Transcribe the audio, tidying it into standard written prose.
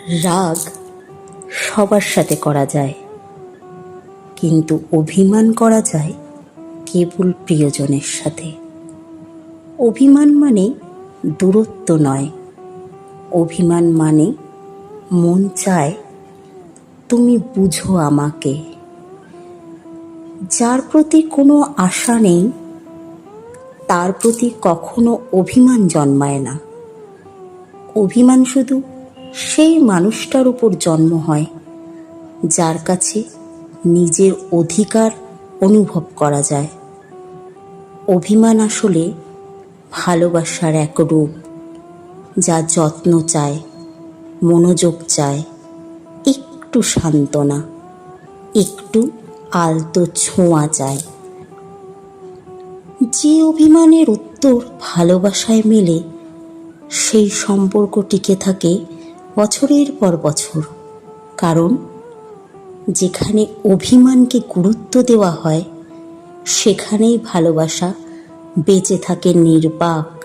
রাগ সবার সাথে করা যায়, কিন্তু অভিমান করা যায় কেবল প্রিয়জনের সাথে। অভিমান মানে দূরত্ব নয়, অভিমান মানে মন চায় তুমি বুঝো আমাকে। যার প্রতি কোনো আশা নেই তার প্রতি কখনো অভিমান জন্মায় না। অভিমান শুধু সেই মানুষটার উপর জন্ম হয় যার কাছে নিজের অধিকার অনুভব করা যায়। অভিমান আসলে ভালোবাসার এক রূপ, যা যত্ন চায়, মনোযোগ চায়, একটু সান্ত্বনা, একটু আলতো ছোঁয়া চায়। যে অভিমানের উত্তর ভালোবাসায় মেলে সেই সম্পর্ক টিকে থাকে বছরের পর বছর। কারণ যেখানে অভিমানকে গুরুত্ব দেওয়া হয় সেখানেই ভালোবাসা বেঁচে থাকে নির্বাক।